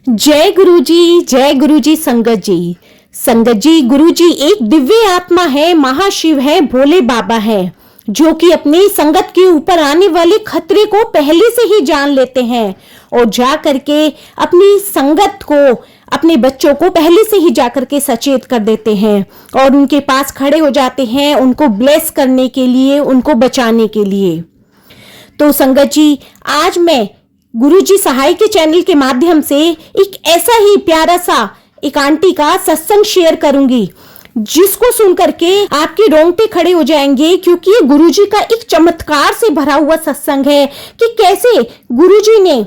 जय गुरुजी संगत जी। संगत जी, गुरुजी एक दिव्य आत्मा है, महाशिव है, भोले बाबा है, जो कि अपनी संगत के ऊपर आने वाले खतरे को पहले से ही जान लेते हैं और जा करके अपनी संगत को, अपने बच्चों को पहले से ही जा करके सचेत कर देते हैं और उनके पास खड़े हो जाते हैं, उनको ब्लेस करने के लिए, उनको बचाने के लिए। तो संगत जी, आज मैं गुरुजी सहाय के चैनल के माध्यम से एक ऐसा ही प्यारा सा एक आंटी का सत्संग शेयर करूंगी, जिसको सुन करके आपके रोंगटे खड़े हो जाएंगे, क्योंकि ये गुरुजी का एक चमत्कार से भरा हुआ सत्संग है कि कैसे गुरुजी ने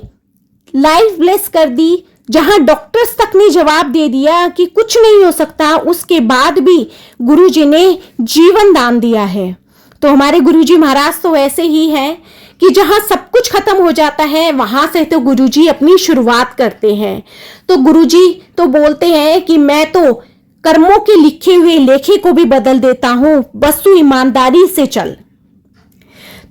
लाइफ ब्लेस कर दी। जहां डॉक्टर्स तक ने जवाब दे दिया कि कुछ नहीं हो सकता, उसके बाद भी गुरुजी ने जीवन दान दिया है। तो हमारे गुरुजी महाराज तो ऐसे ही हैं कि जहां सब कुछ खत्म हो जाता है, वहां से तो गुरुजी अपनी शुरुआत करते हैं। तो गुरुजी तो बोलते हैं कि मैं तो कर्मों के लिखे हुए लेखे को भी बदल देता हूं, बस तू ईमानदारी से चल।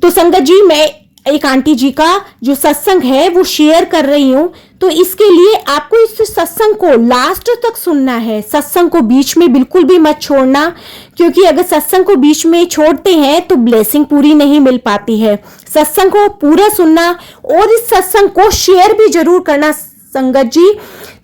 तो संगत जी, मैं एक आंटी जी का जो सत्संग है वो शेयर कर रही हूं। तो इसके लिए आपको इस सत्संग को लास्ट तक सुनना है, सत्संग को बीच में बिल्कुल भी मत छोड़ना, क्योंकि अगर सत्संग को बीच में छोड़ते हैं तो ब्लेसिंग पूरी नहीं मिल पाती है। सत्संग को पूरा सुनना और इस सत्संग को शेयर भी जरूर करना संगत जी,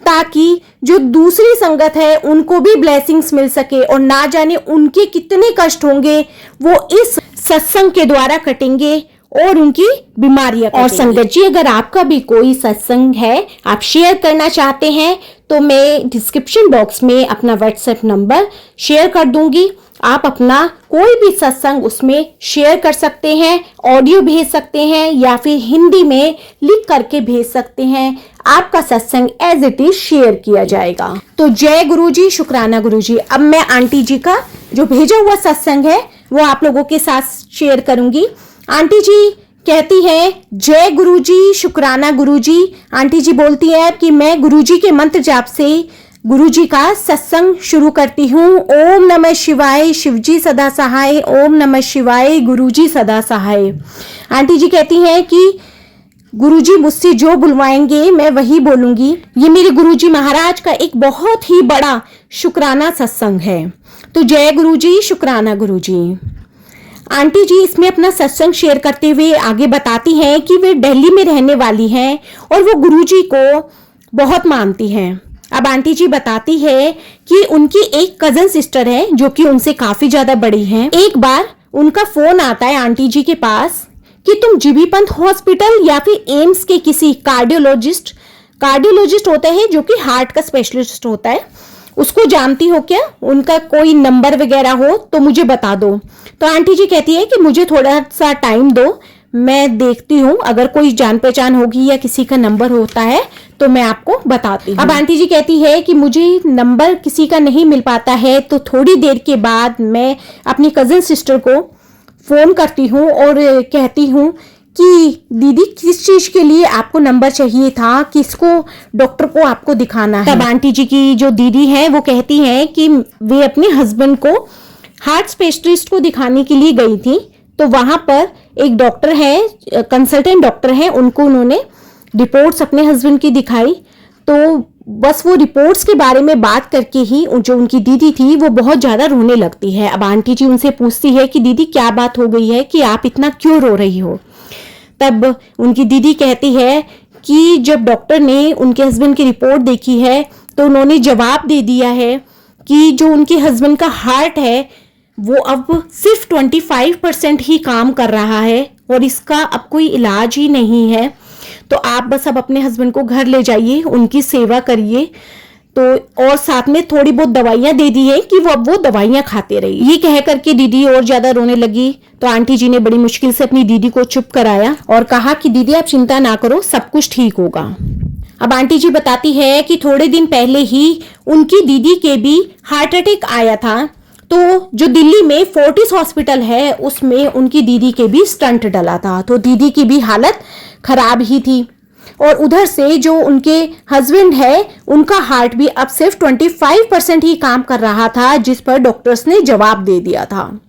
ताकि जो दूसरी संगत है उनको भी ब्लेसिंग्स मिल सके और ना जाने उनके कितने कष्ट होंगे वो इस सत्संग के द्वारा कटेंगे और उनकी बीमारियां। और संगत जी, अगर आपका भी कोई सत्संग है, आप शेयर करना चाहते हैं, तो मैं डिस्क्रिप्शन बॉक्स में अपना व्हाट्सएप नंबर शेयर कर दूंगी। आप अपना कोई भी सत्संग उसमें शेयर कर सकते हैं, ऑडियो भेज सकते हैं या फिर हिंदी में लिख करके भेज सकते हैं। आपका सत्संग एज इट इज शेयर किया जाएगा। तो जय गुरुजी, शुक्राना गुरुजी। अब मैं आंटी जी का जो भेजा हुआ सत्संग है वो आप लोगों के साथ शेयर करूंगी। आंटी जी कहती है, जय गुरुजी, शुक्राना गुरुजी। आंटी जी बोलती है कि मैं गुरुजी के मंत्र जाप से गुरुजी का सत्संग शुरू करती हूँ। ओम नमः शिवाय, शिवजी सदा सहाय। ओम नमः शिवाय, गुरुजी सदा सहाय। आंटी जी कहती हैं कि गुरुजी मुझसे जो बुलवाएंगे मैं वही बोलूंगी। ये मेरे गुरुजी महाराज का एक बहुत ही बड़ा शुक्राना सत्संग है। तो जय गुरुजी, शुक्राना गुरुजी। आंटी जी इसमें अपना सत्संग शेयर करते हुए आगे बताती हैं कि वे दिल्ली में रहने वाली हैं और वो गुरुजी को बहुत मानती हैं। अब आंटी जी बताती है कि उनकी एक कजन सिस्टर है जो कि उनसे काफी ज्यादा बड़ी हैं। एक बार उनका फोन आता है आंटी जी के पास कि तुम जीबी पंत हॉस्पिटल या फिर एम्स के किसी कार्डियोलॉजिस्ट होते हैं जो कि हार्ट का स्पेशलिस्ट होता है, उसको जानती हो क्या? उनका कोई नंबर वगैरह हो तो मुझे बता दो। तो आंटी जी कहती है कि मुझे थोड़ा सा टाइम दो, मैं देखती हूँ, अगर कोई जान पहचान होगी या किसी का नंबर होता है तो मैं आपको बताती हूँ। अब आंटी जी कहती है कि मुझे नंबर किसी का नहीं मिल पाता है, तो थोड़ी देर के बाद मैं अपनी कजिन सिस्टर को फोन करती हूँ और कहती हूँ कि दीदी किस चीज के लिए आपको नंबर चाहिए था, किसको डॉक्टर को आपको दिखाना है। तब आंटी जी की जो दीदी है वो कहती हैं कि वे अपने हस्बैंड को हार्ट स्पेशलिस्ट को दिखाने के लिए गई थी। तो वहां पर एक डॉक्टर है, कंसल्टेंट डॉक्टर है, उनको उन्होंने रिपोर्ट्स अपने हस्बैंड की दिखाई। तो बस वो रिपोर्ट्स के बारे में बात करके ही जो उनकी दीदी थी वो बहुत ज्यादा रोने लगती है। अब आंटी जी उनसे पूछती है कि दीदी क्या बात हो गई है कि आप इतना क्यों रो रही हो? तब उनकी दीदी कहती है कि जब डॉक्टर ने उनके हस्बैंड की रिपोर्ट देखी है तो उन्होंने जवाब दे दिया है कि जो उनके हस्बैंड का हार्ट है वो अब सिर्फ 25% ही काम कर रहा है और इसका अब कोई इलाज ही नहीं है। तो आप बस अब अपने हस्बैंड को घर ले जाइए, उनकी सेवा करिए। तो और साथ में थोड़ी बहुत दवाइयां दे दी है कि वो दवाइयां खाते रहिए। ये कह करके दीदी और ज्यादा रोने लगी। तो आंटी जी ने बड़ी मुश्किल से अपनी दीदी को चुप कराया और कहा कि दीदी आप चिंता ना करो, सब कुछ ठीक होगा। अब आंटी जी बताती है कि थोड़े दिन पहले ही उनकी दीदी के भी हार्ट अटैक आया था। तो जो दिल्ली में फोर्टिस हॉस्पिटल है उसमें उनकी दीदी के भी स्टंट डला था, तो दीदी की भी हालत खराब ही थी। और उधर से जो उनके हस्बैंड है उनका हार्ट भी अब सिर्फ 25% ही काम कर रहा था, जिस पर डॉक्टर्स ने जवाब दे दिया था।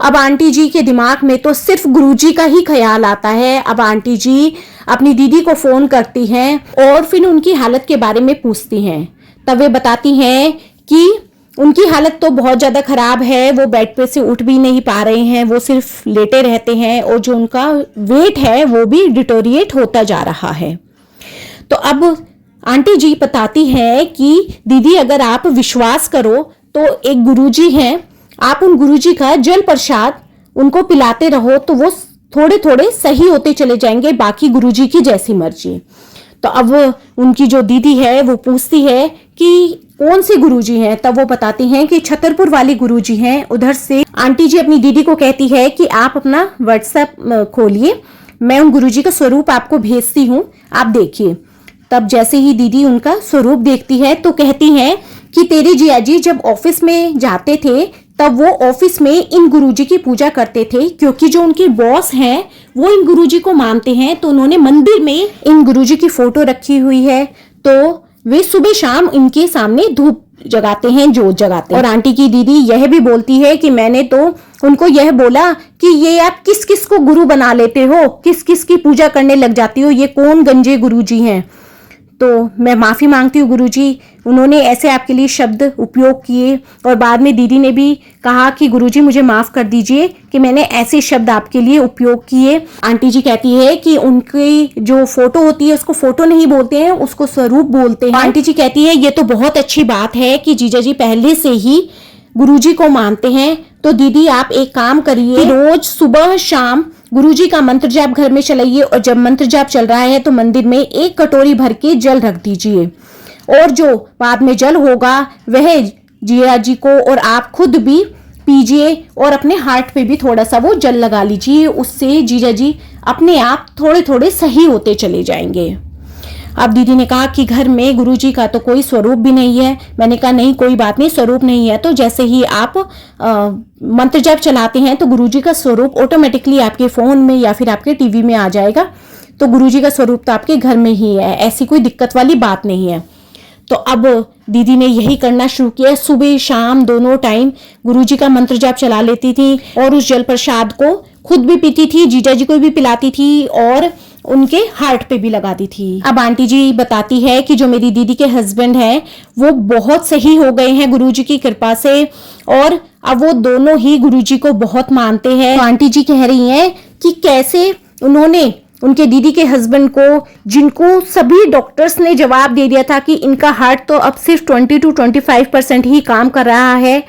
अब आंटी जी के दिमाग में तो सिर्फ गुरुजी का ही ख्याल आता है। अब आंटी जी अपनी दीदी को फोन करती हैं और फिर उनकी हालत के बारे में पूछती हैं। तब वे बताती हैं कि उनकी हालत तो बहुत ज़्यादा ख़राब है, वो बेड पे से उठ भी नहीं पा रहे हैं, वो सिर्फ लेटे रहते हैं और जो उनका वेट है वो भी डिटोरिएट होता जा रहा है। तो अब आंटी जी बताती है कि दीदी अगर आप विश्वास करो तो एक गुरुजी हैं, आप उन गुरुजी का जल प्रसाद उनको पिलाते रहो तो वो थोड़े थोड़े सही होते चले जाएंगे, बाकी गुरुजी की जैसी मर्जी। तो अब उनकी जो दीदी है वो पूछती है कि कौन से गुरुजी हैं, तब वो बताती हैं कि छतरपुर वाले गुरुजी हैं। उधर से आंटी जी अपनी दीदी को कहती है कि आप अपना व्हाट्सएप खोलिए, मैं उन गुरुजी का स्वरूप आपको भेजती हूँ, आप देखिए। तब जैसे ही दीदी उनका स्वरूप देखती है तो कहती हैं कि तेरे जिया जी जब ऑफिस में जाते थे तब वो ऑफिस में इन गुरुजी की पूजा करते थे, क्योंकि जो उनके बॉस हैं वो इन गुरुजी को मानते हैं, तो उन्होंने मंदिर में इन गुरुजी की फोटो रखी हुई है, तो वे सुबह शाम इनके सामने धूप जगाते हैं, जोत जगाते हैं। और आंटी की दीदी यह भी बोलती है कि मैंने तो उनको यह बोला कि ये आप किस किस को गुरु बना लेते हो, किस किस की पूजा करने लग जाती हो, ये कौन गंजे गुरुजी हैं। तो मैं माफ़ी मांगती हूँ गुरुजी, उन्होंने ऐसे आपके लिए शब्द उपयोग किए। और बाद में दीदी ने भी कहा कि गुरुजी मुझे माफ़ कर दीजिए कि मैंने ऐसे शब्द आपके लिए उपयोग किए। आंटी जी कहती है कि उनकी जो फोटो होती है उसको फोटो नहीं बोलते हैं, उसको स्वरूप बोलते हैं। आंटी जी कहती है ये तो बहुत अच्छी बात है कि जीजा जी पहले से ही गुरुजी को मानते हैं। तो दीदी आप एक काम करिए, रोज सुबह शाम गुरुजी का मंत्र जाप घर में चलाइए, और जब मंत्र जाप चल रहा है तो मंदिर में 1 कटोरी भर के जल रख दीजिए, और जो बाद में जल होगा वह जिया जी को और आप खुद भी पीजिए, और अपने हार्ट पे भी थोड़ा सा वो जल लगा लीजिए। उससे जीजा जी अपने आप थोड़े थोड़े सही होते चले जाएंगे। अब दीदी ने कहा कि घर में गुरुजी का तो कोई स्वरूप भी नहीं है। मैंने कहा नहीं, कोई बात नहीं, स्वरूप नहीं है तो जैसे ही आप मंत्र जप चलाते हैं तो गुरुजी का स्वरूप ऑटोमेटिकली आपके फ़ोन में या फिर आपके टीवी में आ जाएगा। तो गुरुजी का स्वरूप तो आपके घर में ही है, ऐसी कोई दिक्कत वाली बात नहीं है। तो अब दीदी ने यही करना शुरू किया, सुबह शाम दोनों टाइम गुरुजी का मंत्र जाप चला लेती थी और उस जल प्रसाद को खुद भी पीती थी, जीजा जी को भी पिलाती थी और उनके हार्ट पे भी लगाती थी। अब आंटी जी बताती है कि जो मेरी दीदी के हस्बैंड हैं वो बहुत सही हो गए हैं गुरुजी की कृपा से, और अब वो दोनों ही गुरुजी को बहुत मानते हैं। तो आंटी जी कह रही हैं कि कैसे उन्होंने उनके दीदी के हस्बैंड को, जिनको सभी डॉक्टर्स ने जवाब दे दिया था कि इनका हार्ट तो अब सिर्फ 20 to 25% ही काम कर रहा है,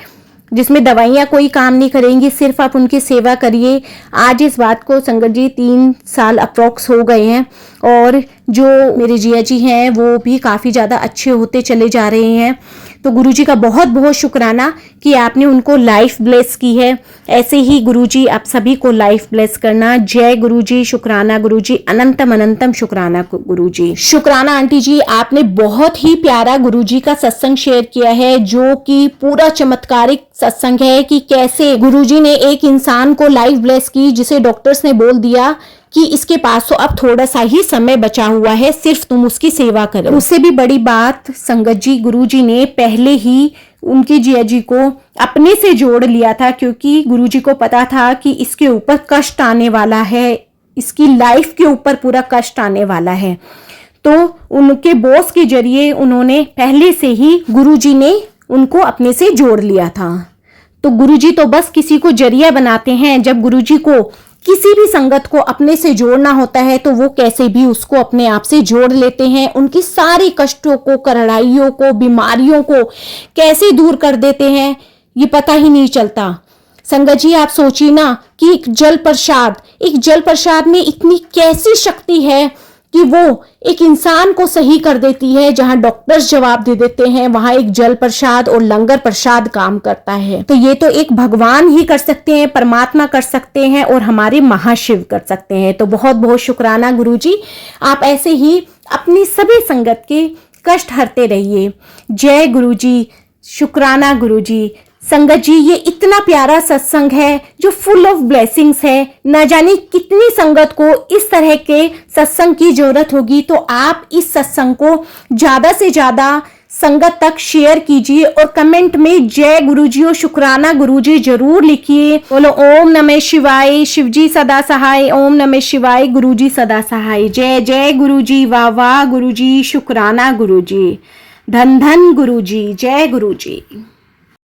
जिसमें दवाइयाँ कोई काम नहीं करेंगी, सिर्फ आप उनकी सेवा करिए। आज इस बात को संगत जी 3 साल अप्रॉक्स हो गए हैं, और जो मेरे जिया जी हैं वो भी काफ़ी ज़्यादा अच्छे होते चले जा रहे हैं। तो गुरुजी का बहुत बहुत शुक्राना कि आपने उनको लाइफ ब्लेस की है। ऐसे ही गुरुजी आप सभी को लाइफ ब्लेस करना। जय गुरुजी, शुक्राना गुरुजी, अनंतम अनंतम शुक्राना गुरुजी। शुक्राना आंटी जी, आपने बहुत ही प्यारा गुरुजी का सत्संग शेयर किया है, जो कि पूरा चमत्कारिक सत्संग है कि कैसे गुरुजी ने एक इंसान को लाइफ ब्लेस की, जिसे डॉक्टर्स ने बोल दिया कि इसके पास तो अब थोड़ा सा ही समय बचा हुआ है, सिर्फ तुम उसकी सेवा करो। उससे भी बड़ी बात संगत जी, गुरुजी ने पहले ही उनकी जिया जी को अपने से जोड़ लिया था, क्योंकि गुरुजी को पता था कि इसके ऊपर कष्ट आने वाला है, इसकी लाइफ के ऊपर पूरा कष्ट आने वाला है। तो उनके बॉस के जरिए उन्होंने पहले से ही गुरुजी ने उनको अपने से जोड़ लिया था। तो गुरुजी तो बस किसी को जरिया बनाते हैं। जब गुरुजी को किसी भी संगत को अपने से जोड़ना होता है तो वो कैसे भी उसको अपने आप से जोड़ लेते हैं, उनकी सारी कष्टों को, कठिनाइयों को, बीमारियों को कैसे दूर कर देते हैं ये पता ही नहीं चलता। संगत जी आप सोचिए ना कि एक जल प्रसाद में इतनी कैसी शक्ति है कि वो एक इंसान को सही कर देती है। जहां डॉक्टर्स जवाब दे देते हैं वहां एक जल प्रसाद और लंगर प्रसाद काम करता है। तो ये तो एक भगवान ही कर सकते हैं, परमात्मा कर सकते हैं और हमारे महाशिव कर सकते हैं। तो बहुत बहुत शुक्राना गुरुजी, आप ऐसे ही अपनी सभी संगत के कष्ट हरते रहिए। जय गुरुजी, शुक्राना गुरुजी, संगत जी, ये इतना प्यारा सत्संग है जो फुल ऑफ ब्लेसिंग्स है। न जाने कितनी संगत को इस तरह के सत्संग की जरूरत होगी, तो आप इस सत्संग को ज्यादा से ज्यादा संगत तक शेयर कीजिए और कमेंट में जय गुरुजी और शुक्राना गुरुजी जरूर लिखिए। बोलो ओम नमः शिवाय, शिवजी सदा सहाय। ओम नमः शिवाय, गुरुजी सदा सहाय। जय जय गुरुजी, वाह वाह गुरुजी, शुक्राना गुरुजी, धन धन गुरुजी, जय गुरुजी।